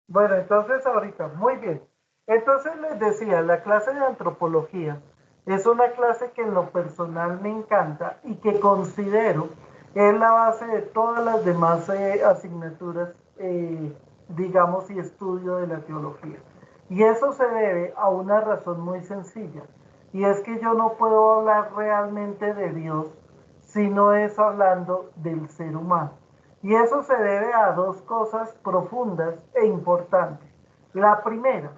Bueno, entonces ahorita, muy bien. Entonces les decía, la clase de antropología es una clase que en lo personal me encanta y que considero es la base de todas las demás asignaturas, digamos, y estudio de la teología. Y eso se debe a una razón muy sencilla, y es que yo no puedo hablar realmente de Dios si no es hablando del ser humano. Y eso se debe a dos cosas profundas e importantes. La primera,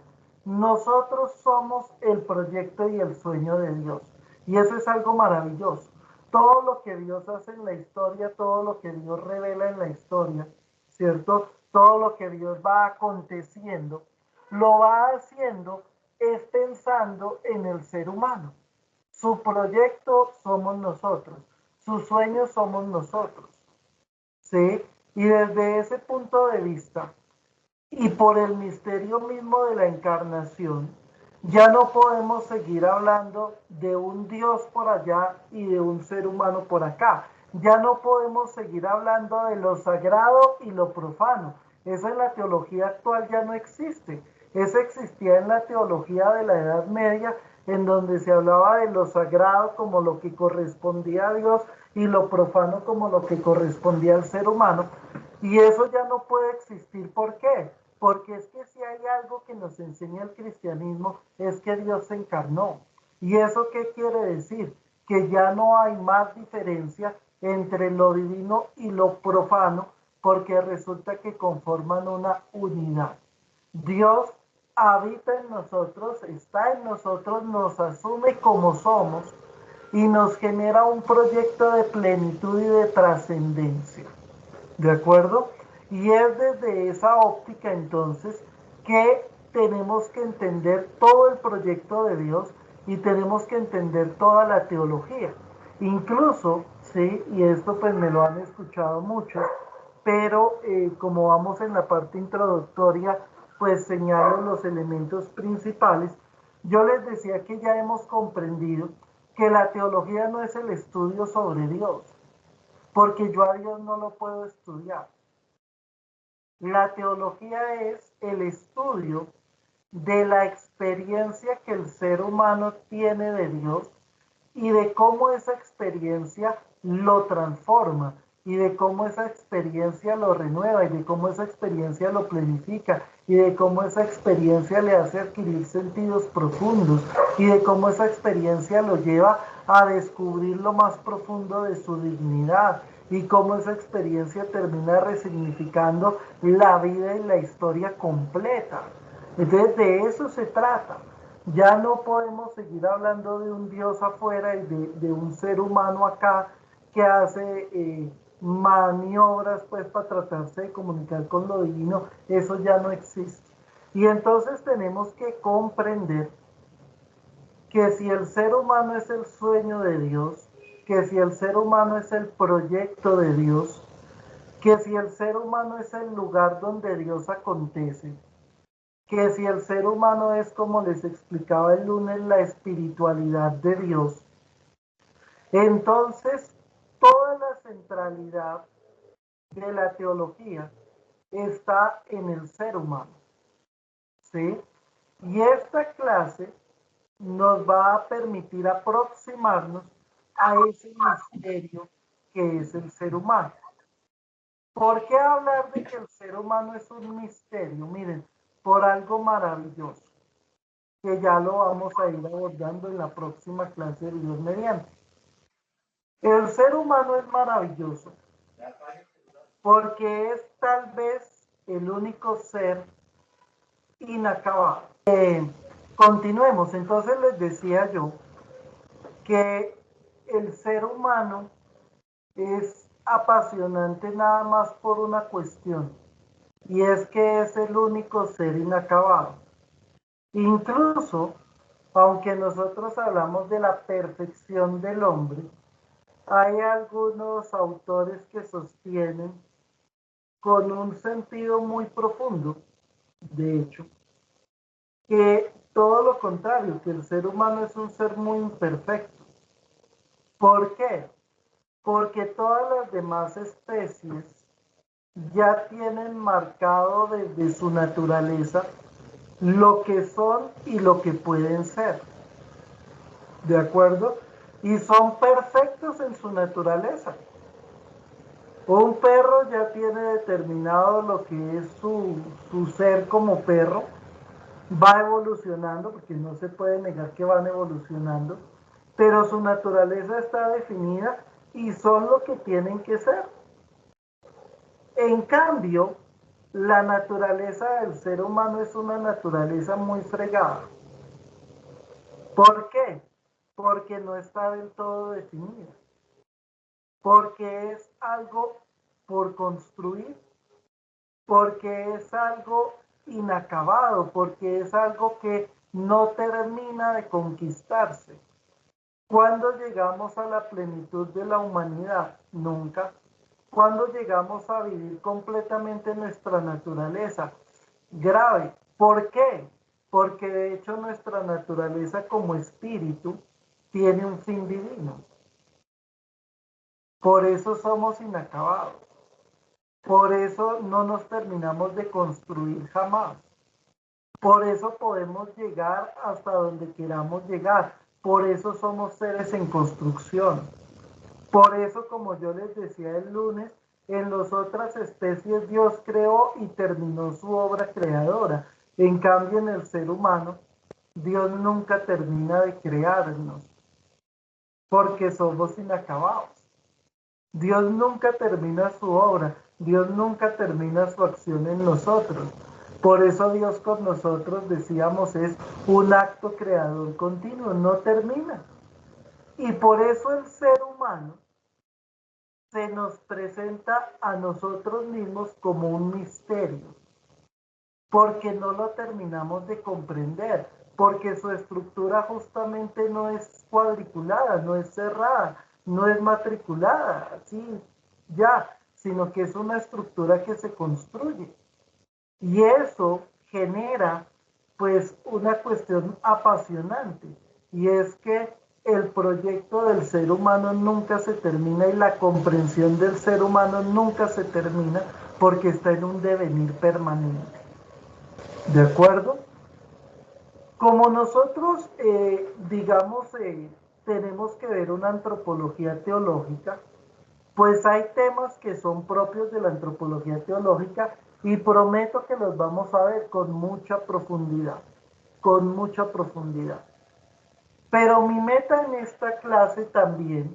nosotros somos el proyecto y el sueño de Dios. Y eso es algo maravilloso. Todo lo que Dios hace en la historia, todo lo que Dios revela en la historia, ¿cierto? Todo lo que Dios va aconteciendo, lo va haciendo es pensando en el ser humano. Su proyecto somos nosotros, sus sueños somos nosotros. ¿Sí? Y desde ese punto de vista, y por el misterio mismo de la encarnación, ya no podemos seguir hablando de un Dios por allá y de un ser humano por acá. Ya no podemos seguir hablando de lo sagrado y lo profano. Eso en la teología actual ya no existe. Eso existía en la teología de la Edad Media, en donde se hablaba de lo sagrado como lo que correspondía a Dios y lo profano como lo que correspondía al ser humano. Y eso ya no puede existir. ¿Por qué? Porque es que si hay algo que nos enseña el cristianismo es que Dios se encarnó. ¿Y eso qué quiere decir? Que ya no hay más diferencia entre lo divino y lo profano, porque resulta que conforman una unidad. Dios habita en nosotros, está en nosotros, nos asume como somos y nos genera un proyecto de plenitud y de trascendencia. ¿De acuerdo? Y es desde esa óptica entonces que tenemos que entender todo el proyecto de Dios y tenemos que entender toda la teología. Incluso, sí, y esto pues me lo han escuchado muchos, pero como vamos en la parte introductoria, pues señalo los elementos principales. Yo les decía que ya hemos comprendido que la teología no es el estudio sobre Dios, porque yo a Dios no lo puedo estudiar. La teología es el estudio de la experiencia que el ser humano tiene de Dios y de cómo esa experiencia lo transforma y de cómo esa experiencia lo renueva y de cómo esa experiencia lo planifica y de cómo esa experiencia le hace adquirir sentidos profundos y de cómo esa experiencia lo lleva a descubrir lo más profundo de su dignidad y cómo esa experiencia termina resignificando la vida y la historia completa. Entonces de eso se trata. Ya no podemos seguir hablando de un Dios afuera y de un ser humano acá que hace maniobras pues para tratarse de comunicar con lo divino. Eso ya no existe. Y entonces tenemos que comprender que si el ser humano es el sueño de Dios, que si el ser humano es el proyecto de Dios, que si el ser humano es el lugar donde Dios acontece, que si el ser humano es, como les explicaba el lunes, la espiritualidad de Dios, entonces toda la centralidad de la teología está en el ser humano, ¿sí? Y esta clase nos va a permitir aproximarnos a ese misterio que es el ser humano. ¿Por qué hablar de que el ser humano es un misterio? Miren, por algo maravilloso, que ya lo vamos a ir abordando en la próxima clase de Dios mediante. El ser humano es maravilloso porque es tal vez el único ser inacabado. Continuemos, entonces les decía yo que el ser humano es apasionante nada más por una cuestión, y es que es el único ser inacabado. Incluso, aunque nosotros hablamos de la perfección del hombre, hay algunos autores que sostienen con un sentido muy profundo, de hecho, que todo lo contrario, que el ser humano es un ser muy imperfecto. ¿Por qué? Porque todas las demás especies ya tienen marcado desde su naturaleza lo que son y lo que pueden ser, ¿de acuerdo? Y son perfectos en su naturaleza. Un perro ya tiene determinado lo que es su ser como perro, va evolucionando, porque no se puede negar que van evolucionando, pero su naturaleza está definida y son lo que tienen que ser. En cambio, la naturaleza del ser humano es una naturaleza muy fregada. ¿Por qué? Porque no está del todo definida. Porque es algo por construir, porque es algo inacabado, porque es algo que no termina de conquistarse. ¿Cuándo llegamos a la plenitud de la humanidad? Nunca. ¿Cuándo llegamos a vivir completamente nuestra naturaleza? Grave. ¿Por qué? Porque de hecho nuestra naturaleza como espíritu tiene un fin divino. Por eso somos inacabados. Por eso no nos terminamos de construir jamás. Por eso podemos llegar hasta donde queramos llegar. Por eso somos seres en construcción. Por eso, como yo les decía el lunes, en las otras especies Dios creó y terminó su obra creadora. En cambio, en el ser humano, Dios nunca termina de crearnos, porque somos inacabados. Dios nunca termina su obra, Dios nunca termina su acción en nosotros. Por eso Dios con nosotros, decíamos, es un acto creador continuo, no termina. Y por eso el ser humano se nos presenta a nosotros mismos como un misterio, porque no lo terminamos de comprender, porque su estructura justamente no es cuadriculada, no es cerrada, no es matriculada, así ya, sino que es una estructura que se construye. Y eso genera pues una cuestión apasionante, y es que el proyecto del ser humano nunca se termina y la comprensión del ser humano nunca se termina porque está en un devenir permanente. ¿De acuerdo? Como nosotros, digamos, tenemos que ver una antropología teológica, pues hay temas que son propios de la antropología teológica y prometo que los vamos a ver con mucha profundidad, con mucha profundidad. Pero mi meta en esta clase también,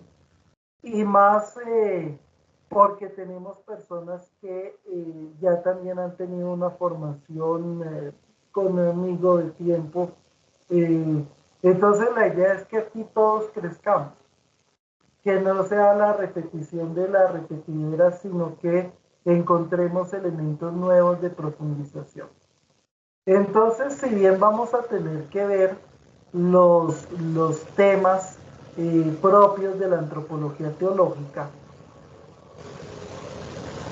y más porque tenemos personas que ya también han tenido una formación conmigo de tiempo, eh, entonces la idea es que aquí todos crezcamos, que no sea la repetición de la repetidera, sino que encontremos elementos nuevos de profundización. Entonces, si bien vamos a tener que ver los temas propios de la antropología teológica,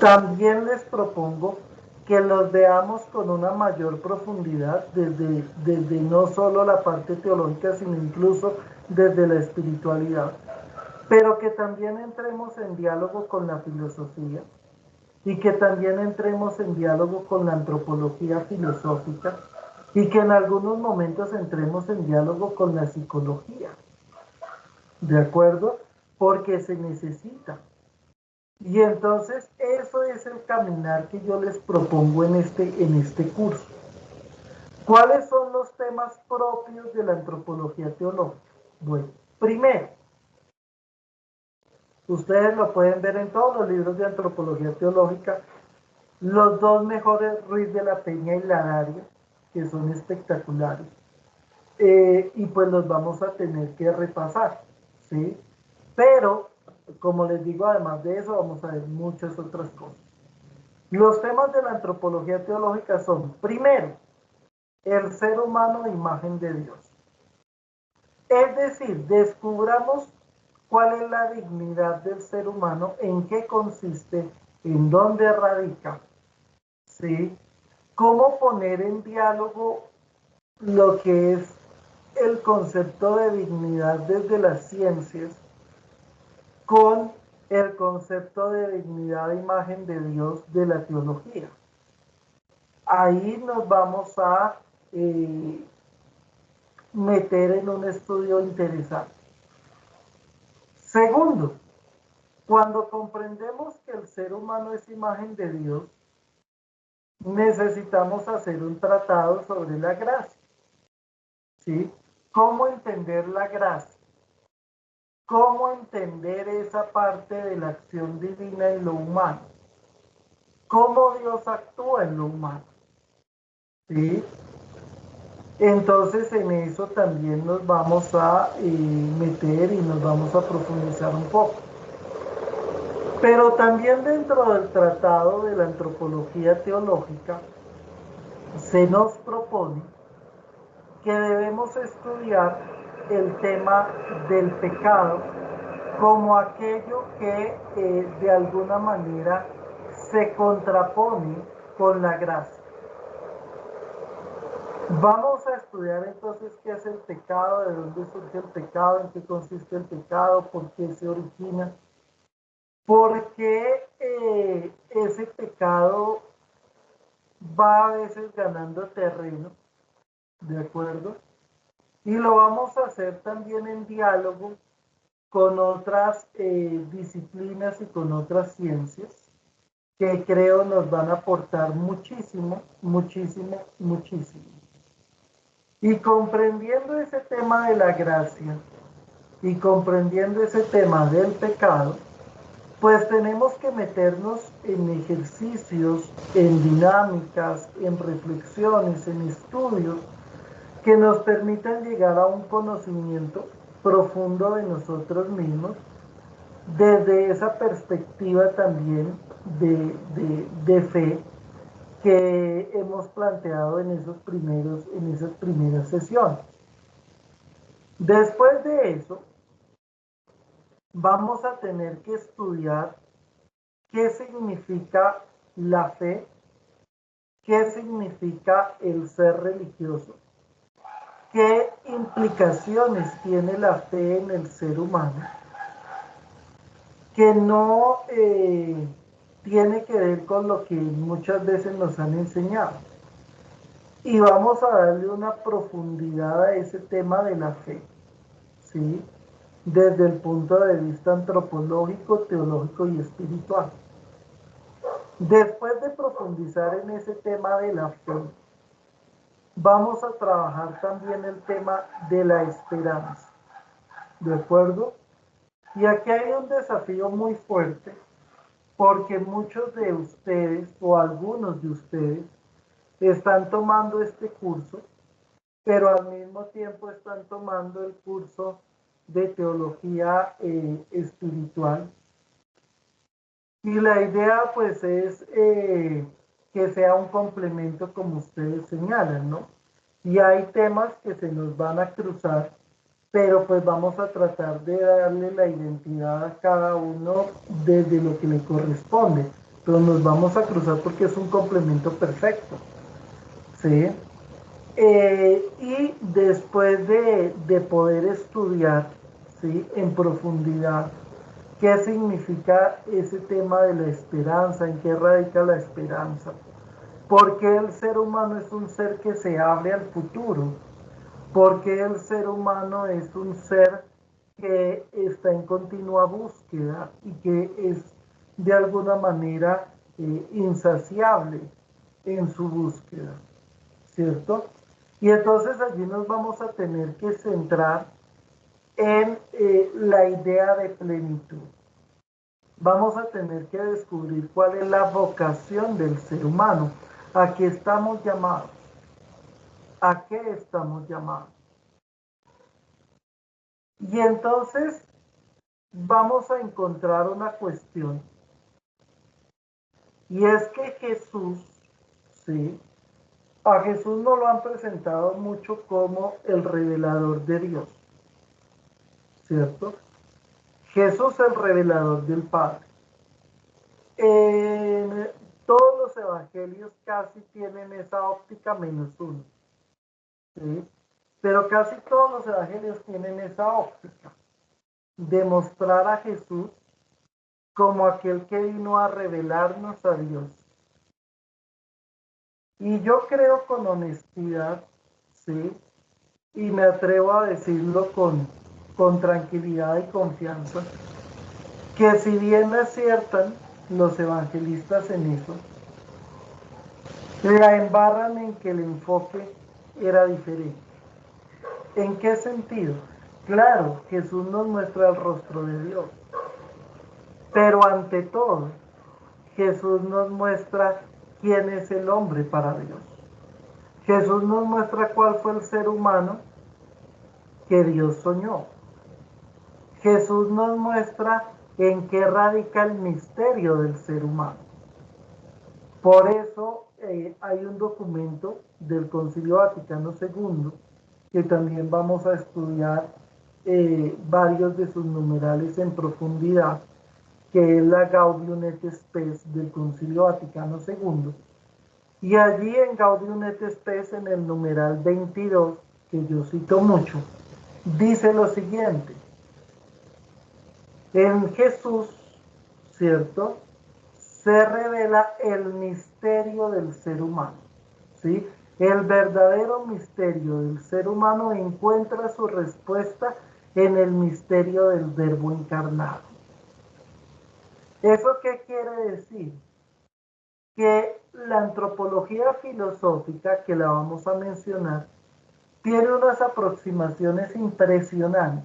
también les propongo que los veamos con una mayor profundidad desde no solo la parte teológica, sino incluso desde la espiritualidad, pero que también entremos en diálogo con la filosofía y que también entremos en diálogo con la antropología filosófica y que en algunos momentos entremos en diálogo con la psicología, ¿de acuerdo? Porque se necesita. Y entonces eso es el caminar que yo les propongo en este curso. ¿Cuáles son los temas propios de la antropología teológica? Bueno, primero, ustedes lo pueden ver en todos los libros de antropología teológica, los dos mejores, Ruiz de la Peña y Ladaria, que son espectaculares, y pues los vamos a tener que repasar, ¿sí? Pero, como les digo, además de eso, vamos a ver muchas otras cosas. Los temas de la antropología teológica son, primero, el ser humano de imagen de Dios. Es decir, descubramos cuál es la dignidad del ser humano, en qué consiste, en dónde radica, ¿sí? Cómo poner en diálogo lo que es el concepto de dignidad desde las ciencias con el concepto de dignidad e imagen de Dios de la teología. Ahí nos vamos a meter en un estudio interesante. Segundo, cuando comprendemos que el ser humano es imagen de Dios, necesitamos hacer un tratado sobre la gracia. ¿Sí? ¿Cómo entender la gracia? ¿Cómo entender esa parte de la acción divina en lo humano? ¿Cómo Dios actúa en lo humano? ¿Sí? Entonces en eso también nos vamos a meter y nos vamos a profundizar un poco. Pero también dentro del tratado de la antropología teológica se nos propone que debemos estudiar el tema del pecado como aquello que de alguna manera se contrapone con la gracia. Vamos a estudiar entonces qué es el pecado, de dónde surge el pecado, en qué consiste el pecado, por qué se origina, por qué ese pecado va a veces ganando terreno, ¿de acuerdo? Y lo vamos a hacer también en diálogo con otras disciplinas y con otras ciencias que creo nos van a aportar muchísimo, muchísimo, muchísimo. Y comprendiendo ese tema de la gracia y comprendiendo ese tema del pecado, pues tenemos que meternos en ejercicios, en dinámicas, en reflexiones, en estudios que nos permitan llegar a un conocimiento profundo de nosotros mismos desde esa perspectiva también de fe que hemos planteado en esas primeras sesiones. Después de eso, vamos a tener que estudiar qué significa la fe, qué significa el ser religioso, qué implicaciones tiene la fe en el ser humano, que no tiene que ver con lo que muchas veces nos han enseñado. Y vamos a darle una profundidad a ese tema de la fe, ¿sí? Desde el punto de vista antropológico, teológico y espiritual. Después de profundizar en ese tema de la fe, vamos a trabajar también el tema de la esperanza, ¿de acuerdo? Y aquí hay un desafío muy fuerte porque muchos de ustedes o algunos de ustedes están tomando este curso, pero al mismo tiempo están tomando el curso de teología espiritual. Y la idea pues es que sea un complemento como ustedes señalan, ¿no? Y hay temas que se nos van a cruzar, pero pues vamos a tratar de darle la identidad a cada uno desde lo que le corresponde. Pero nos vamos a cruzar porque es un complemento perfecto, ¿sí? Y después de poder estudiar, ¿sí? En profundidad qué significa ese tema de la esperanza, en qué radica la esperanza, porque el ser humano es un ser que se abre al futuro, porque el ser humano es un ser que está en continua búsqueda y que es de alguna manera insaciable en su búsqueda, ¿cierto? Y entonces allí nos vamos a tener que centrar en la idea de plenitud. Vamos a tener que descubrir cuál es la vocación del ser humano, a qué estamos llamados, a qué estamos llamados. Y entonces vamos a encontrar una cuestión, y es que Jesús, ¿sí? A Jesús no lo han presentado mucho como el revelador de Dios, ¿cierto? Jesús es el revelador del Padre. En todos los evangelios casi tienen esa óptica menos uno, ¿sí? Pero casi todos los evangelios tienen esa óptica de mostrar a Jesús como aquel que vino a revelarnos a Dios. Y yo creo con honestidad, ¿sí? Y me atrevo a decirlo con tranquilidad y confianza, que si bien aciertan los evangelistas en eso, la embarran en que el enfoque era diferente. ¿En qué sentido? Claro, Jesús nos muestra el rostro de Dios, pero ante todo, Jesús nos muestra quién es el hombre para Dios. Jesús nos muestra cuál fue el ser humano que Dios soñó. Jesús nos muestra en qué radica el misterio del ser humano. Por eso hay un documento del Concilio Vaticano II que también vamos a estudiar varios de sus numerales en profundidad, que es la Gaudium et Spes del Concilio Vaticano II. Y allí en Gaudium et Spes, en el numeral 22, que yo cito mucho, dice lo siguiente: en Jesús, ¿cierto?, se revela el misterio del ser humano, ¿sí? El verdadero misterio del ser humano encuentra su respuesta en el misterio del Verbo encarnado. ¿Eso qué quiere decir? Que la antropología filosófica, que la vamos a mencionar, tiene unas aproximaciones impresionantes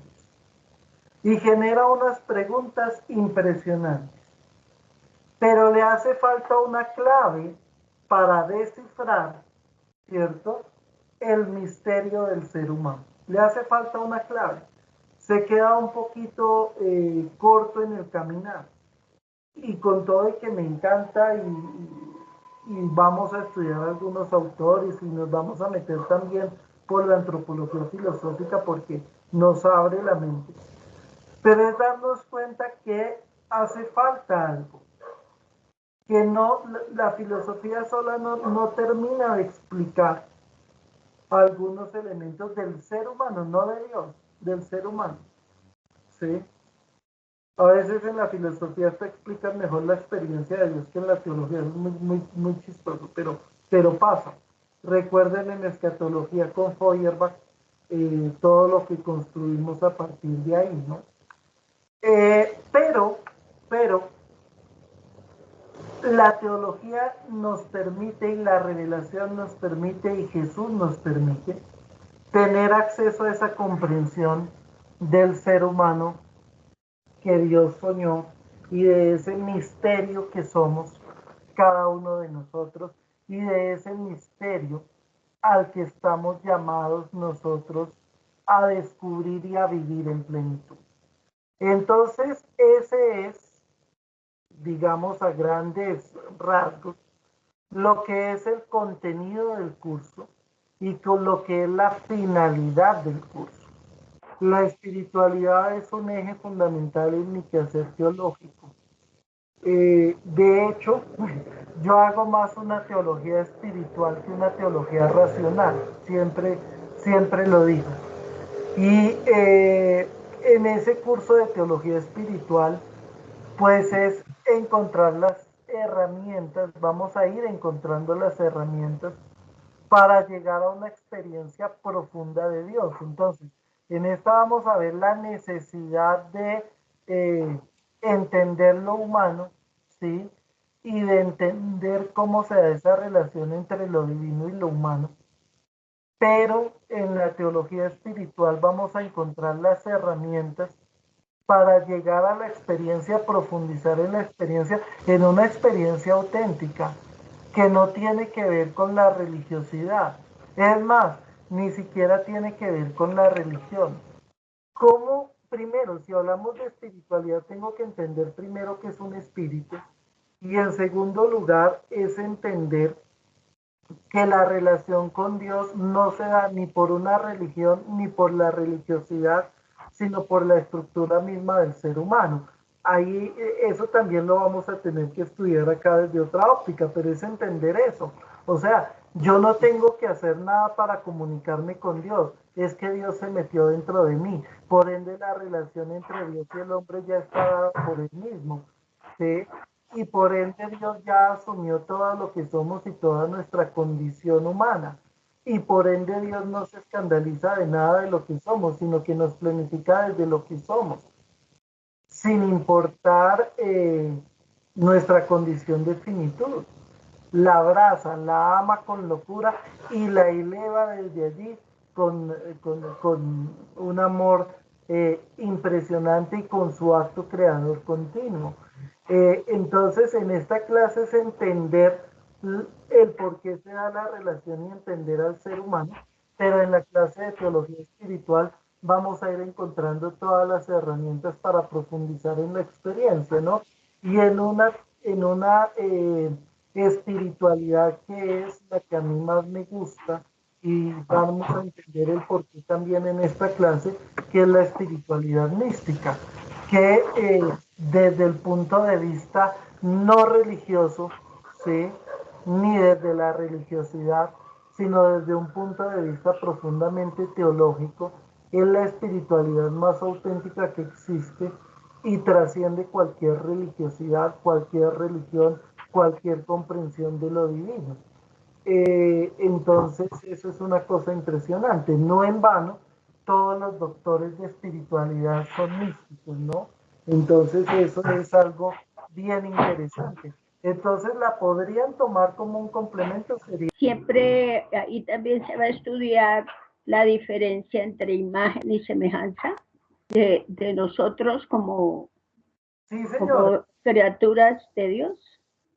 y genera unas preguntas impresionantes, pero le hace falta una clave para descifrar, ¿cierto?, el misterio del ser humano. Le hace falta una clave. Se queda un poquito corto en el caminar. Y con todo el que me encanta y vamos a estudiar algunos autores y nos vamos a meter también por la antropología filosófica porque nos abre la mente. Pero es darnos cuenta que hace falta algo, que no, la filosofía sola no termina de explicar algunos elementos del ser humano, no de Dios, del ser humano, ¿sí? A veces en la filosofía se explica mejor la experiencia de Dios que en la teología, es muy chistoso, pero pasa. Recuerden en la escatología con Feuerbach todo lo que construimos a partir de ahí, ¿no? Pero la teología nos permite y la revelación nos permite y Jesús nos permite tener acceso a esa comprensión del ser humano que Dios soñó y de ese misterio que somos cada uno de nosotros y de ese misterio al que estamos llamados nosotros a descubrir y a vivir en plenitud. Entonces, ese es, digamos a grandes rasgos, lo que es el contenido del curso y con lo que es la finalidad del curso. La espiritualidad es un eje fundamental en mi quehacer teológico. De hecho, yo hago más una teología espiritual que una teología racional, siempre lo digo. Y en ese curso de teología espiritual, pues es encontrar las herramientas, vamos a ir encontrando las herramientas para llegar a una experiencia profunda de Dios. Entonces, en esta vamos a ver la necesidad de eh, entender lo humano, ¿sí? Y de entender cómo se da esa relación entre lo divino y lo humano. Pero en la teología espiritual vamos a encontrar las herramientas para llegar a la experiencia, profundizar en la experiencia, en una experiencia auténtica, que no tiene que ver con la religiosidad. Es más, ni siquiera tiene que ver con la religión. ¿Cómo? Primero, si hablamos de espiritualidad, tengo que entender primero qué es un espíritu. Y en segundo lugar, es entender que la relación con Dios no se da ni por una religión ni por la religiosidad, sino por la estructura misma del ser humano. Ahí eso también lo vamos a tener que estudiar acá desde otra óptica, pero es entender eso. O sea, yo no tengo que hacer nada para comunicarme con Dios, es que Dios se metió dentro de mí. Por ende, la relación entre Dios y el hombre ya está dada por él mismo. ¿sí? Y por ende Dios ya asumió todo lo que somos y toda nuestra condición humana. Y por ende Dios no se escandaliza de nada de lo que somos, sino que nos planifica desde lo que somos, sin importar nuestra condición de finitud. La abraza, la ama con locura y la eleva desde allí con un amor impresionante y con su acto creador continuo. Entonces, en esta clase es entender el por qué se da la relación y entender al ser humano, pero en la clase de teología espiritual vamos a ir encontrando todas las herramientas para profundizar en la experiencia, ¿no? Y en una espiritualidad que es la que a mí más me gusta, y vamos a entender el porqué también en esta clase, que es la espiritualidad mística, que desde el punto de vista no religioso, ¿sí? Ni desde la religiosidad, sino desde un punto de vista profundamente teológico, es la espiritualidad más auténtica que existe y trasciende cualquier religiosidad, cualquier religión, cualquier comprensión de lo divino. Entonces, eso es una cosa impresionante. No en vano, todos los doctores de espiritualidad son místicos, ¿no? Entonces, eso es algo bien interesante. Entonces, la podrían tomar como un complemento, sería. Siempre ahí también se va a estudiar la diferencia entre imagen y semejanza de nosotros como, Sí, señor. como criaturas de Dios.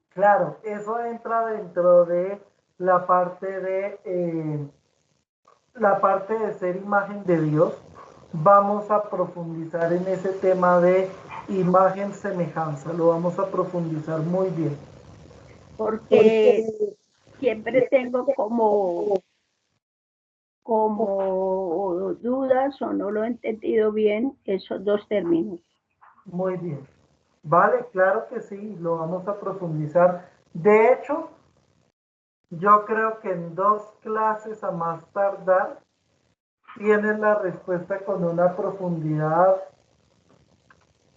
Claro, eso entra dentro de la parte de ser imagen de Dios. Vamos a profundizar en ese tema de imagen semejanza. Lo vamos a profundizar muy bien. Porque siempre tengo como dudas o no lo he entendido bien esos dos términos. Muy bien. Vale, claro que sí, lo vamos a profundizar. De hecho, yo creo que en 2 clases a más tardar tienes la respuesta con una profundidad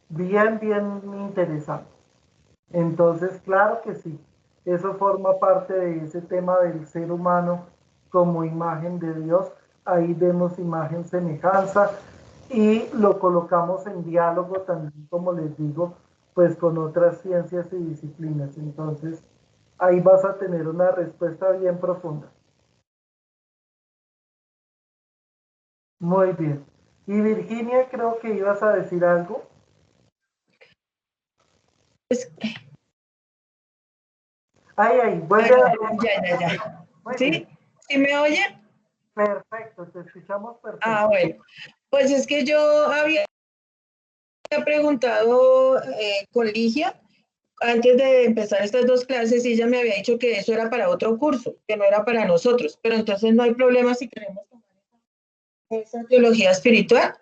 bien, bien interesante. Entonces, claro que sí, eso forma parte de ese tema del ser humano como imagen de Dios. Ahí vemos imagen, semejanza y lo colocamos en diálogo también, como les digo, pues con otras ciencias y disciplinas. Entonces, ahí vas a tener una respuesta bien profunda. Muy bien. Y Virginia, creo que ibas a decir algo. Pues, Ay, vuelve a... ya. Muy bien. ¿Sí? ¿Sí me oyen? Perfecto, te escuchamos Ah, perfecto. bueno. Pues es que yo había preguntado con Ligia antes de empezar estas 2 clases y ella me había dicho que eso era para otro curso, que no era para nosotros. Pero entonces no hay problema si queremos tomar esa teología espiritual.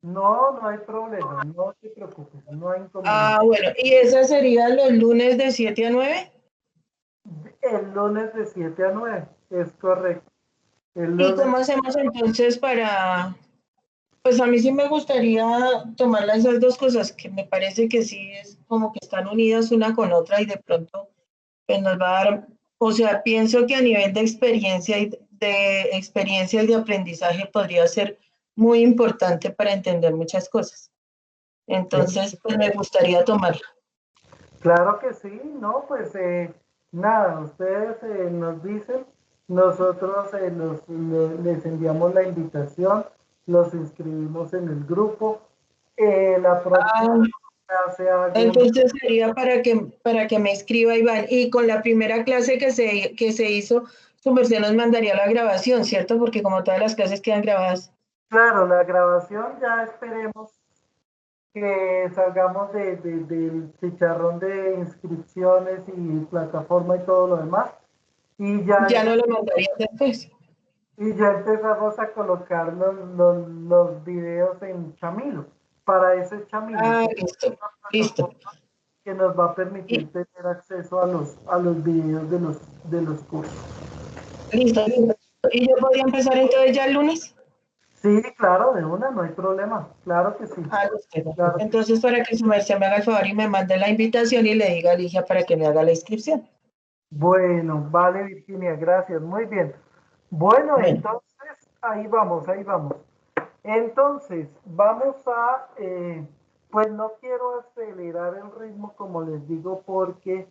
No, no hay problema, no te preocupes, no hay inconveniente. Ah, bueno. ¿Y esa sería los lunes de 7 a 9? El lunes de 7 a 9, es correcto. El ¿Y lunes, cómo hacemos entonces para...? Pues a mí sí me gustaría tomar esas 2 cosas, que me parece que sí es como que están unidas una con otra y de pronto pues nos va a dar, o sea, pienso que a nivel de experiencia y de aprendizaje podría ser muy importante para entender muchas cosas. Entonces, pues me gustaría tomarla. claro que sí, ¿no? Pues nada, ustedes nos dicen, nosotros les enviamos la invitación, los inscribimos en el grupo. La próxima Ah, clase hago entonces sería para que me escriba Iván. Y con la primera clase que se hizo, su merced nos mandaría la grabación, ¿cierto? Porque como todas las clases quedan grabadas. claro, la grabación ya esperemos que salgamos del chicharrón de inscripciones y plataforma y todo lo demás. Y ya, Ya no lo mandaría después. y ya empezamos a colocar los videos en Chamilo. Para ese Chamilo, Ah, que es listo, una listo. plataforma que nos va a Y, permitir tener acceso a los videos de los cursos. listo. ¿Y yo podría empezar entonces ya el lunes? Sí, claro, de una, no hay problema. Claro que sí. Ah, listo. Claro que sí. Entonces, para que su merced me haga el favor y me mande la invitación y le diga a Ligia para que me haga la inscripción. Bueno, vale, Virginia, gracias. Muy bien. Bueno, Bueno, entonces, ahí vamos, ahí vamos. Entonces, vamos a, pues no quiero acelerar el ritmo, como les digo, porque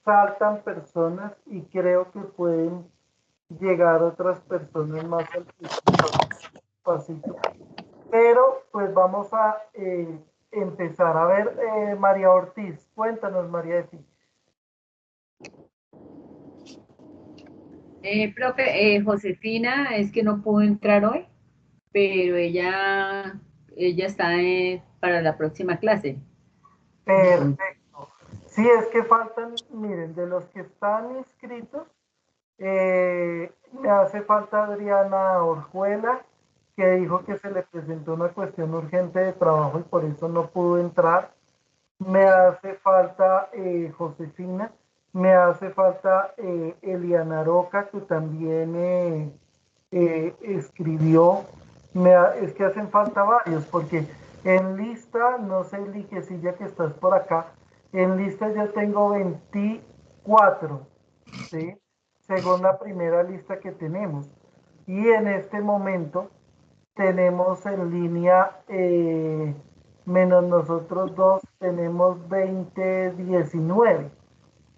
faltan personas y creo que pueden llegar otras personas más al pasito. Pero, pues vamos a empezar. A ver, María Ortiz, cuéntanos, María de ti. Profe, Josefina es que no pudo entrar hoy, pero ella está para la próxima clase. Perfecto. Sí, es que faltan, miren, de los que están inscritos, me hace falta Adriana Orjuela, que dijo que se le presentó una cuestión urgente de trabajo y por eso no pudo entrar. Me hace falta Josefina, me hace falta Eliana Roca, que también escribió. Es que hacen falta varios, porque en lista, no sé, Lijecilla, que estás por acá, en lista yo tengo 24, ¿sí? Según la primera lista que tenemos. Y en este momento tenemos en línea, menos nosotros dos, tenemos 20, 19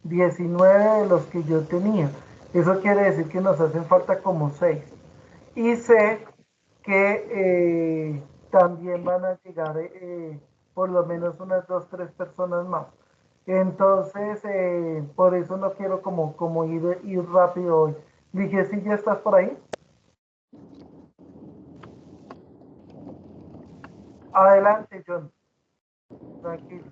de los que yo tenía. Eso quiere decir que nos hacen falta como 6. Y sé que también van a llegar por lo menos unas 2, 3 personas más. Entonces, por eso no quiero como ir rápido hoy. Dije, si ya estás por ahí. Adelante, John. Tranquilo.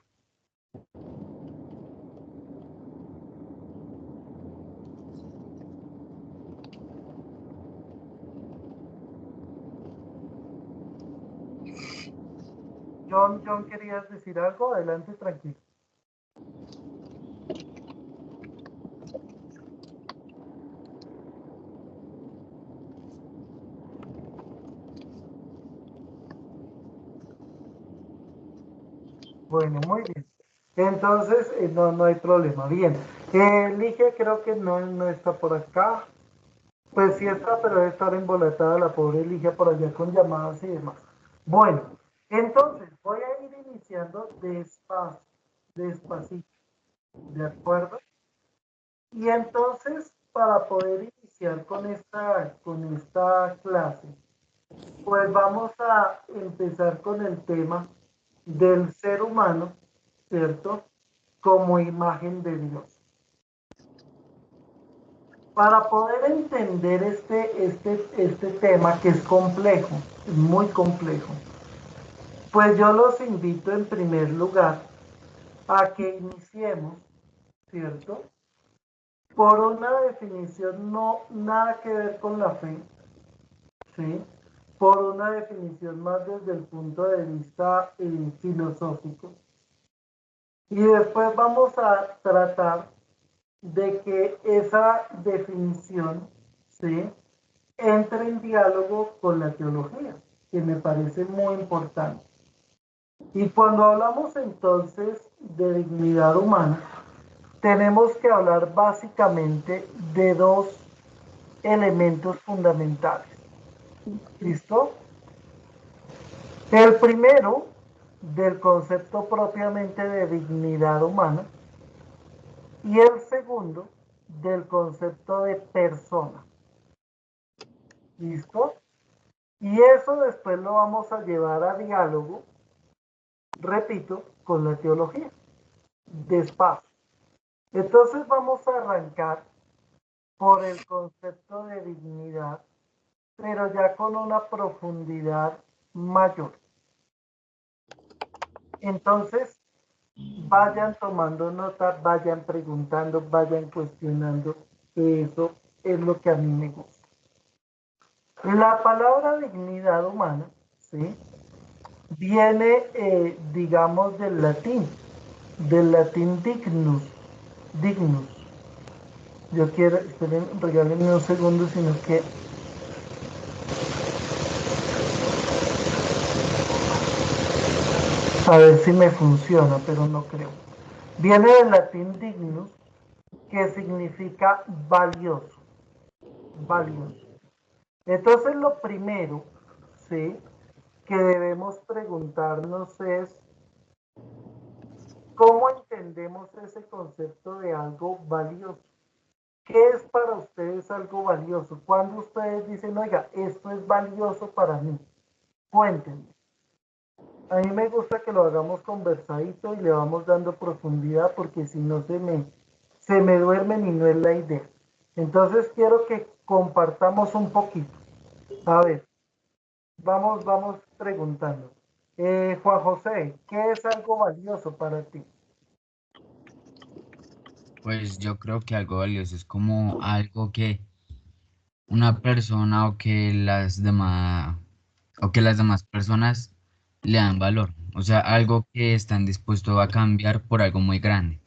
John, ¿querías decir algo? Adelante, tranquilo. Bueno, muy bien. Entonces, no hay problema. Bien. Ligia creo que no está por acá. Pues sí está, pero debe estar embolatada la pobre Ligia por allá con llamadas y demás. Bueno, entonces voy a ir iniciando despacito, ¿de acuerdo? Y entonces, para poder iniciar con esta clase, pues vamos a empezar con el tema del ser humano, ¿cierto? Como imagen de Dios. Para poder entender este tema que es complejo, es muy complejo, pues yo los invito en primer lugar a que iniciemos, ¿cierto? Por una definición no nada que ver con la fe, ¿sí? Por una definición más desde el punto de vista filosófico. Y después vamos a tratar de que esa definición, ¿sí?, entre en diálogo con la teología, que me parece muy importante. Y cuando hablamos entonces de dignidad humana, tenemos que hablar básicamente de dos elementos fundamentales. ¿Listo? El primero, del concepto propiamente de dignidad humana, y el segundo, del concepto de persona. ¿Listo? Y eso después lo vamos a llevar a diálogo, repito, con la teología, despacio. Entonces vamos a arrancar por el concepto de dignidad, pero ya con una profundidad mayor. Entonces, vayan tomando nota, vayan preguntando, vayan cuestionando. Eso es lo que a mí me gusta. La palabra dignidad humana, ¿sí?, viene, digamos, del latín dignus, dignus. Yo quiero, esperen, regálenme un segundo, sino que A ver si me funciona, pero no creo. Viene del latín dignus, que significa valioso, valioso. Entonces lo primero, ¿sí?, que debemos preguntarnos es cómo entendemos ese concepto de algo valioso. ¿Qué es para ustedes algo valioso? Cuando ustedes dicen, oiga, esto es valioso para mí, cuéntenme. A mí me gusta que lo hagamos conversadito y le vamos dando profundidad porque si no se me duermen y no es la idea. Entonces quiero que compartamos un poquito. A ver, vamos preguntando. Juan José, ¿qué es algo valioso para ti? Pues yo creo que algo valioso es como algo que una persona o que las demás personas le dan valor. O sea, algo que están dispuestos a cambiar por algo muy grande.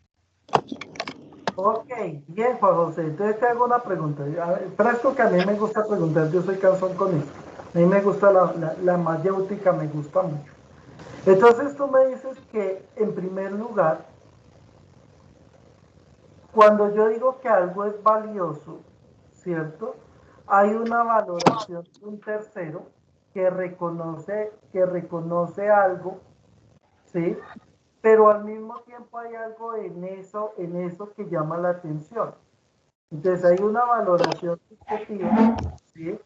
Ok, bien, Juan José. Entonces te hago una pregunta. A ver, fresco que a mí me gusta preguntar, yo soy cansón con esto. A mí me gusta la mayéutica, me gusta mucho. Entonces tú me dices que en primer lugar, cuando yo digo que algo es valioso, ¿cierto? Hay una valoración de un tercero que reconoce algo, ¿sí? Pero al mismo tiempo hay algo en eso que llama la atención. Entonces hay una valoración subjetiva, ¿sí?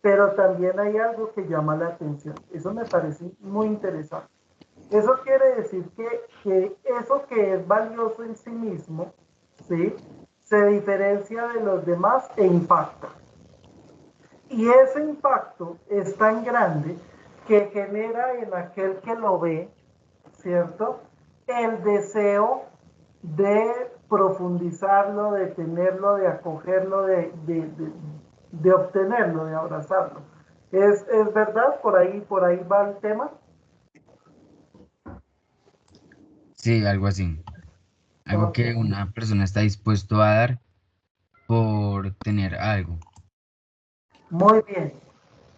Pero también hay algo que llama la atención. Eso me parece muy interesante. Eso quiere decir que eso que es valioso en sí mismo, ¿sí?, se diferencia de los demás e impacta. Y ese impacto es tan grande que genera en aquel que lo ve, ¿cierto?, el deseo de profundizarlo, de tenerlo, de acogerlo, de obtenerlo, de abrazarlo. ¿Es verdad? ¿Por ahí va el tema? Sí, algo así. Algo Ok, que una persona está dispuesto a dar por tener algo. muy bien.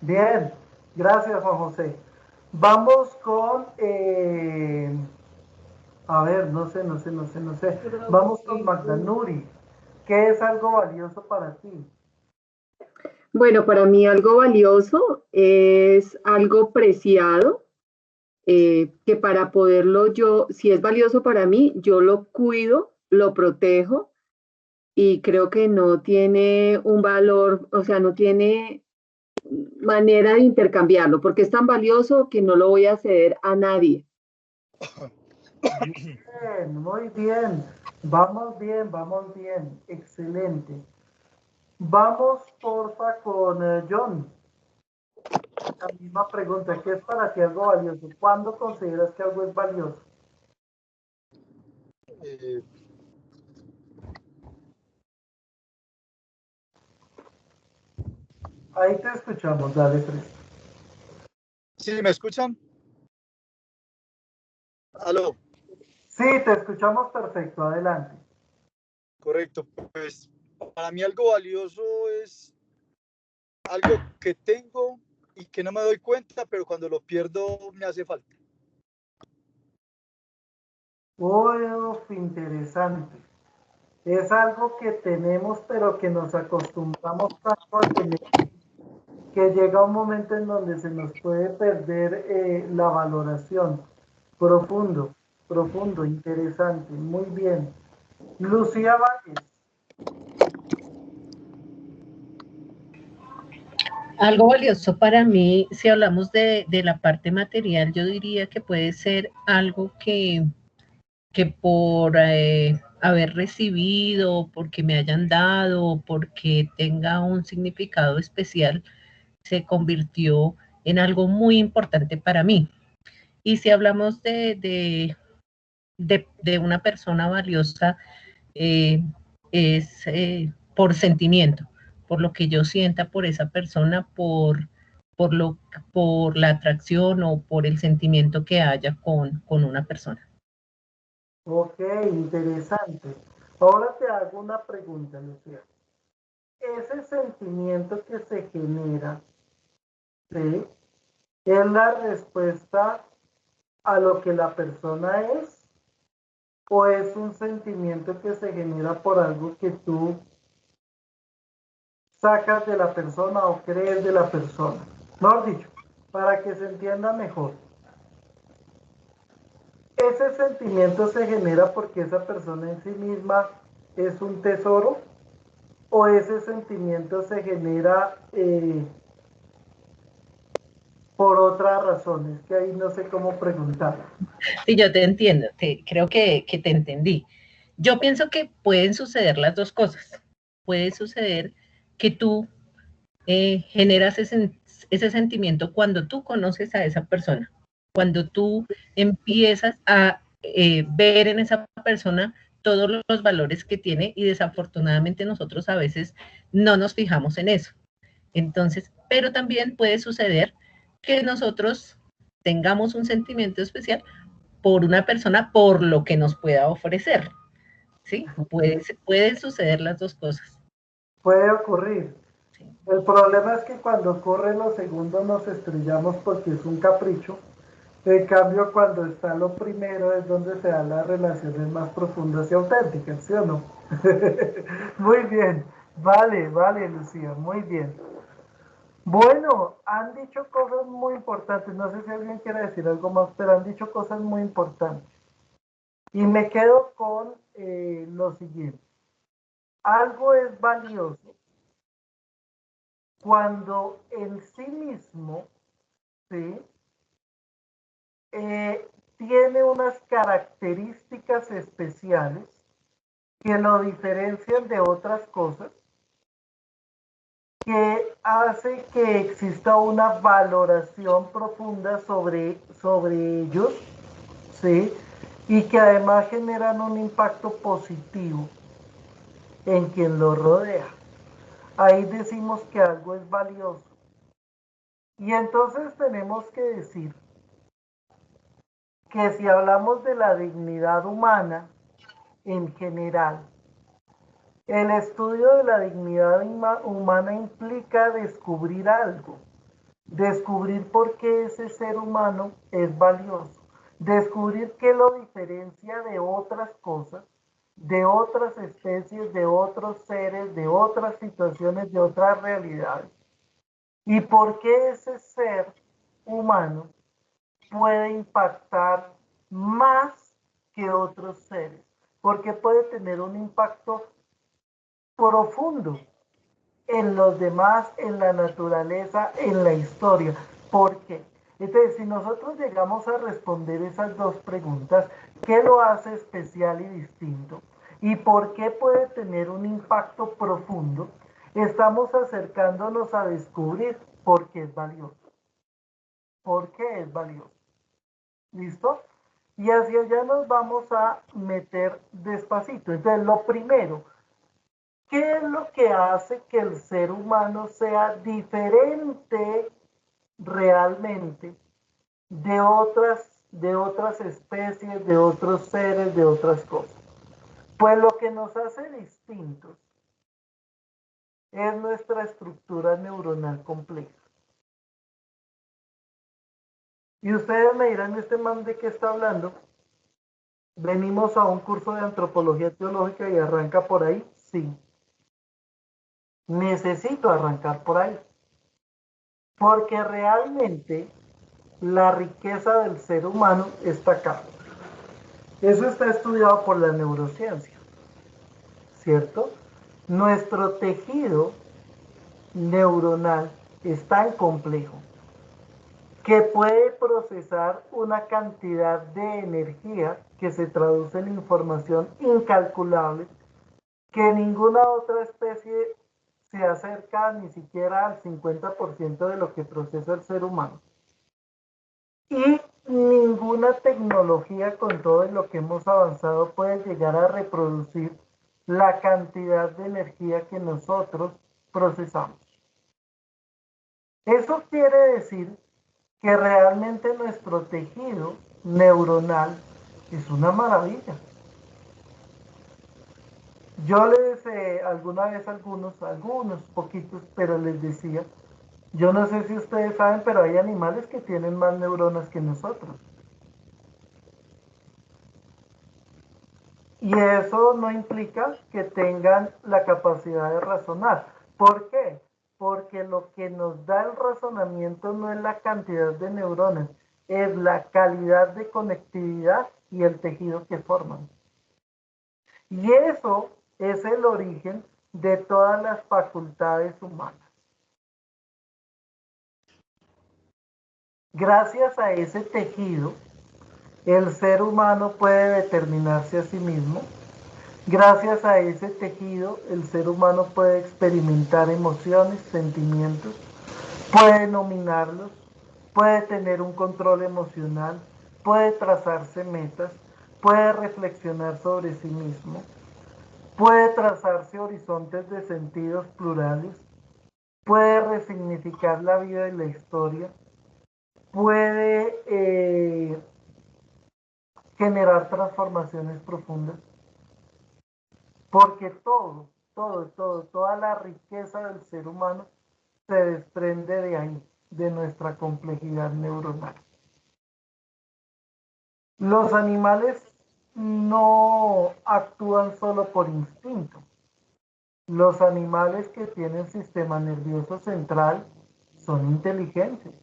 Bien, gracias Juan José. Vamos con, a ver, no sé. Vamos con Magda Nuri. ¿Qué es algo valioso para ti? Bueno, para mí algo valioso es algo preciado, que para poderlo yo, si es valioso para mí, yo lo cuido, lo protejo y creo que no tiene un valor, o sea, no tiene manera de intercambiarlo, porque es tan valioso que no lo voy a ceder a nadie. Bien, muy bien. Vamos bien, vamos bien. Excelente. Vamos, porfa, con John. La misma pregunta, ¿qué es para ti algo valioso? ¿Cuándo consideras que algo es valioso? Eh, Ahí te escuchamos, dale, Fres. ¿Sí me escuchan? Aló, Sí, te escuchamos perfecto, adelante. correcto. Pues para mí algo valioso es algo que tengo y que no me doy cuenta, pero cuando lo pierdo me hace falta. Uf, interesante. Es algo que tenemos, pero que nos acostumbramos tanto a tener que llega un momento en donde se nos puede perder la valoración. Profundo, profundo, interesante, muy bien. Lucía Valles, Algo valioso para mí, si hablamos de la parte material, yo diría que puede ser algo que por haber recibido, porque me hayan dado, porque tenga un significado especial, se convirtió en algo muy importante para mí. Y si hablamos de una persona valiosa, eh, es por sentimiento, por lo que yo sienta por esa persona, por, lo, por la atracción o por el sentimiento que haya con una persona. ok, interesante. Ahora te hago una pregunta, Lucía. Ese sentimiento que se genera, ¿sí?, es la respuesta a lo que la persona es, o es un sentimiento que se genera por algo que tú sacas de la persona o crees de la persona. Mejor dicho, para que se entienda mejor. Ese sentimiento se genera porque esa persona en sí misma es un tesoro, o ese sentimiento se genera por otras razones, que ahí no sé cómo preguntar. Sí, yo te entiendo, creo que te entendí. Yo pienso que pueden suceder las dos cosas. Puede suceder que tú generas ese sentimiento cuando tú conoces a esa persona, cuando tú empiezas a ver en esa persona todos los valores que tiene y desafortunadamente nosotros a veces no nos fijamos en eso. Entonces, pero también puede suceder que nosotros tengamos un sentimiento especial por una persona por lo que nos pueda ofrecer, ¿sí? Pueden suceder las dos cosas. Puede ocurrir. Sí. El problema es que cuando ocurren los segundos nos estrellamos porque es un capricho. En cambio, cuando está lo primero es donde se dan las relaciones más profundas y auténticas, ¿sí o no? Muy bien. Vale, vale, Lucía, muy bien. Bueno, han dicho cosas muy importantes. No sé si alguien quiere decir algo más, pero han dicho cosas muy importantes. Y me quedo con lo siguiente. Algo es valioso cuando en sí mismo, ¿sí? Tiene unas características especiales que lo diferencian de otras cosas, que hace que exista una valoración profunda sobre ellos, ¿sí? Y que además generan un impacto positivo en quien lo rodea. Ahí decimos que algo es valioso. Y entonces tenemos que decir que si hablamos de la dignidad humana en general, el estudio de la dignidad humana implica descubrir algo, descubrir por qué ese ser humano es valioso, descubrir qué lo diferencia de otras cosas, de otras especies, de otros seres, de otras situaciones, de otras realidades, y por qué ese ser humano puede impactar más que otros seres, porque puede tener un impacto profundo en los demás, en la naturaleza, en la historia. ¿Por qué? Entonces, si nosotros llegamos a responder esas dos preguntas, ¿qué lo hace especial y distinto? ¿Y por qué puede tener un impacto profundo? Estamos acercándonos a descubrir por qué es valioso. ¿Por qué es valioso? ¿Listo? Y hacia allá nos vamos a meter despacito. Entonces, lo primero, ¿qué es lo que hace que el ser humano sea diferente realmente de otras especies, de otros seres, de otras cosas? Pues lo que nos hace distintos es nuestra estructura neuronal compleja. Y ustedes me dirán, ¿este man de qué está hablando? ¿Venimos a un curso de antropología teológica y arranca por ahí? Sí. Necesito arrancar por ahí. Porque realmente la riqueza del ser humano está acá. Eso está estudiado por la neurociencia, ¿cierto? Nuestro tejido neuronal es tan complejo que puede procesar una cantidad de energía que se traduce en información incalculable que ninguna otra especie se acerca ni siquiera al 50% de lo que procesa el ser humano. Y ninguna tecnología con todo lo que hemos avanzado puede llegar a reproducir la cantidad de energía que nosotros procesamos. Eso quiere decir que realmente nuestro tejido neuronal es una maravilla. Yo les alguna vez algunos poquitos, pero les decía, yo no sé si ustedes saben, pero hay animales que tienen más neuronas que nosotros. Y eso no implica que tengan la capacidad de razonar. ¿Por qué? Porque lo que nos da el razonamiento no es la cantidad de neuronas, es la calidad de conectividad y el tejido que forman. Y eso es el origen de todas las facultades humanas. Gracias a ese tejido, el ser humano puede determinarse a sí mismo. Gracias a ese tejido, el ser humano puede experimentar emociones, sentimientos, puede nominarlos, puede tener un control emocional, puede trazarse metas, puede reflexionar sobre sí mismo, puede trazarse horizontes de sentidos plurales, puede resignificar la vida y la historia, puede generar transformaciones profundas, porque toda la riqueza del ser humano se desprende de ahí, de nuestra complejidad neuronal. Los animales no actúan solo por instinto. Los animales que tienen sistema nervioso central son inteligentes.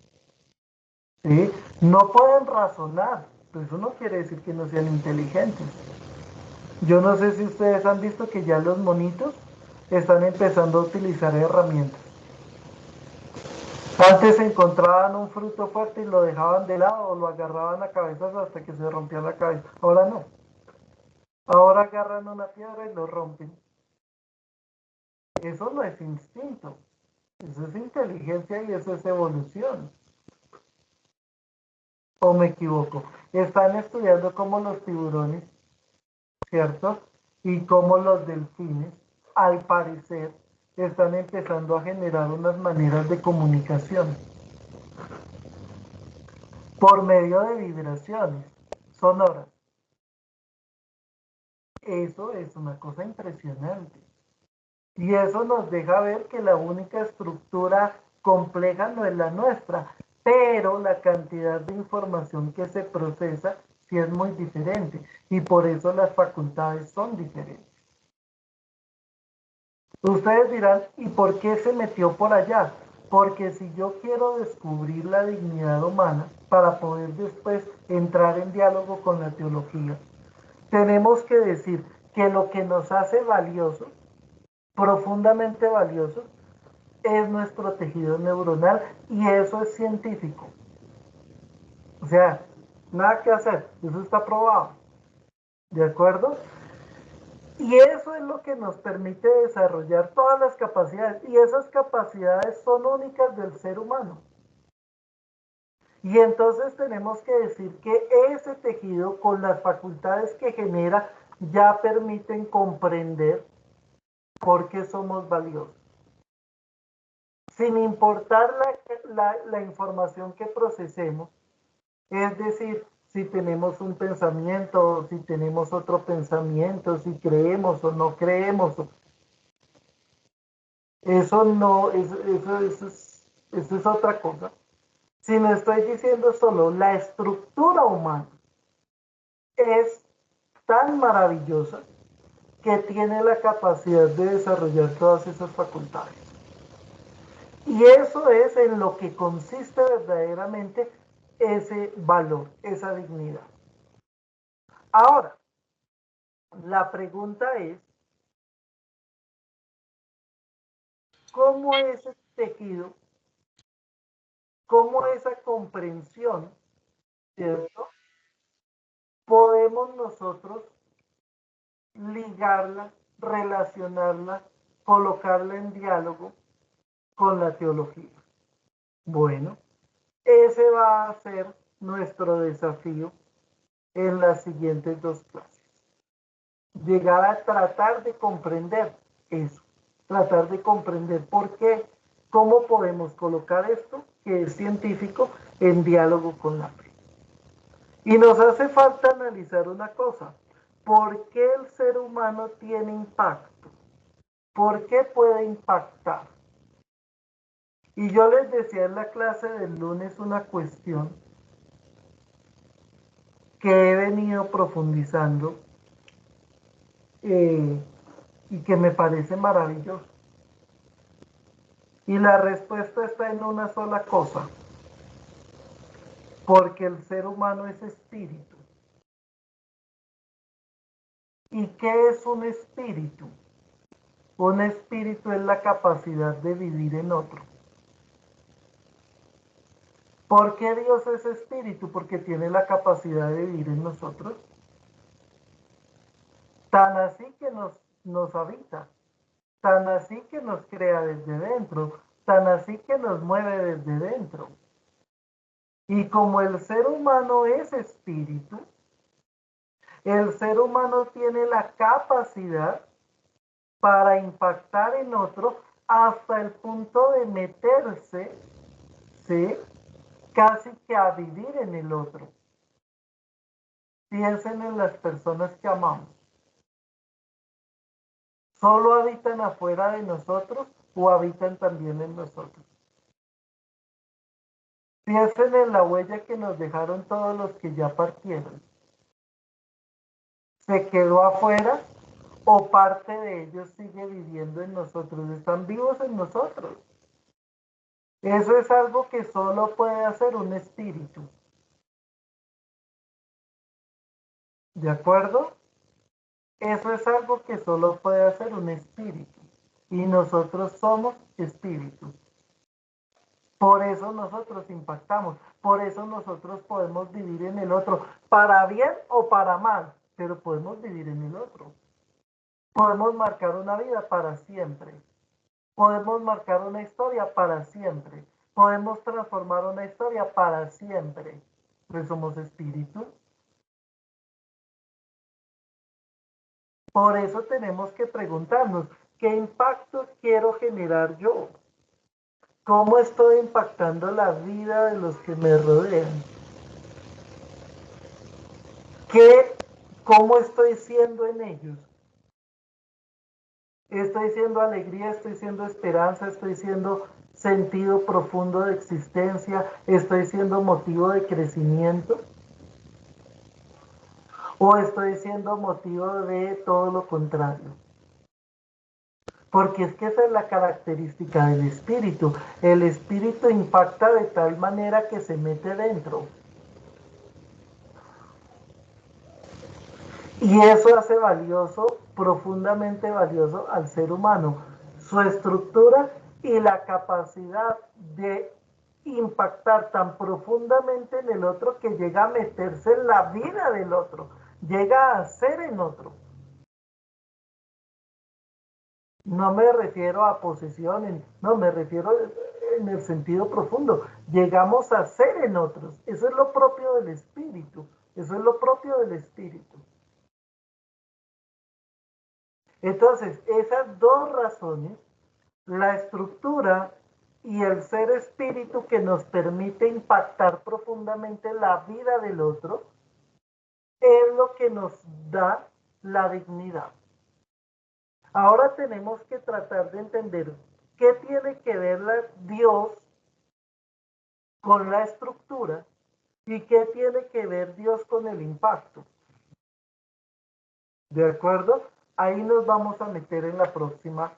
¿Sí? No pueden razonar, pero eso no quiere decir que no sean inteligentes. Yo no sé si ustedes han visto que ya los monitos están empezando a utilizar herramientas. Antes encontraban un fruto fuerte y lo dejaban de lado o lo agarraban a cabezas hasta que se rompía la cabeza. Ahora no. Ahora agarran una piedra y lo rompen. Eso no es instinto. Eso es inteligencia y eso es evolución. ¿O me equivoco? Están estudiando cómo los tiburones, ¿cierto? Y cómo los delfines, al parecer, están empezando a generar unas maneras de comunicación por medio de vibraciones sonoras. Eso es una cosa impresionante. Y eso nos deja ver que la única estructura compleja no es la nuestra, pero la cantidad de información que se procesa sí es muy diferente y por eso las facultades son diferentes. Ustedes dirán, ¿y por qué se metió por allá? Porque si yo quiero descubrir la dignidad humana para poder después entrar en diálogo con la teología, tenemos que decir que lo que nos hace valiosos, profundamente valiosos, es nuestro tejido neuronal y eso es científico. O sea, nada que hacer, eso está probado. ¿De acuerdo? Y eso es lo que nos permite desarrollar todas las capacidades y esas capacidades son únicas del ser humano. Y entonces tenemos que decir que ese tejido con las facultades que genera ya permiten comprender por qué somos valiosos. Sin importar la información que procesemos, es decir, si tenemos un pensamiento, si tenemos otro pensamiento, si creemos o no creemos. Eso no, eso es otra cosa. Sino estoy diciendo solo la estructura humana es tan maravillosa que tiene la capacidad de desarrollar todas esas facultades. Y eso es en lo que consiste verdaderamente ese valor, esa dignidad. Ahora, la pregunta es, ¿cómo ese tejido, cómo esa comprensión, ¿cierto? Podemos nosotros ligarla, relacionarla, colocarla en diálogo con la teología? Bueno, ese va a ser nuestro desafío en las siguientes dos clases. Llegar a tratar de comprender eso, tratar de comprender por qué, cómo podemos colocar esto, que es científico, en diálogo con la fe. Y nos hace falta analizar una cosa, ¿por qué el ser humano tiene impacto? ¿Por qué puede impactar? Y yo les decía en la clase del lunes una cuestión que he venido profundizando y que me parece maravilloso. Y la respuesta está en una sola cosa, porque el ser humano es espíritu. ¿Y qué es un espíritu? Un espíritu es la capacidad de vivir en otro. ¿Por qué Dios es espíritu? Porque tiene la capacidad de vivir en nosotros. Tan así que nos habita, tan así que nos crea desde dentro, tan así que nos mueve desde dentro. Y como el ser humano es espíritu, el ser humano tiene la capacidad para impactar en otro hasta el punto de meterse, ¿sí?, casi que a vivir en el otro. Piensen en las personas que amamos. ¿Solo habitan afuera de nosotros o habitan también en nosotros? Piensen en la huella que nos dejaron todos los que ya partieron. ¿Se quedó afuera o parte de ellos sigue viviendo en nosotros? Están vivos en nosotros. Eso es algo que solo puede hacer un espíritu. ¿De acuerdo? Eso es algo que solo puede hacer un espíritu. Y nosotros somos espíritus. Por eso nosotros impactamos. Por eso nosotros podemos vivir en el otro. Para bien o para mal. Pero podemos vivir en el otro. Podemos marcar una vida para siempre. Podemos marcar una historia para siempre. Podemos transformar una historia para siempre. Pues somos espíritus. Por eso tenemos que preguntarnos, ¿qué impacto quiero generar yo? ¿Cómo estoy impactando la vida de los que me rodean? ¿Cómo estoy siendo en ellos? ¿Estoy siendo alegría? ¿Estoy siendo esperanza? ¿Estoy siendo sentido profundo de existencia? ¿Estoy siendo motivo de crecimiento? ¿O estoy siendo motivo de todo lo contrario? Porque es que esa es la característica del espíritu. El espíritu impacta de tal manera que se mete dentro. Y eso hace valioso, profundamente valioso al ser humano. Su estructura y la capacidad de impactar tan profundamente en el otro que llega a meterse en la vida del otro. Llega a ser en otro. No me refiero a posesiones, no, me refiero en el sentido profundo. Llegamos a ser en otros. Eso es lo propio del espíritu. Eso es lo propio del espíritu. Entonces, esas dos razones, la estructura y el ser espíritu que nos permite impactar profundamente la vida del otro, es lo que nos da la dignidad. Ahora tenemos que tratar de entender qué tiene que ver Dios con la estructura y qué tiene que ver Dios con el impacto. ¿De acuerdo? Ahí nos vamos a meter en la próxima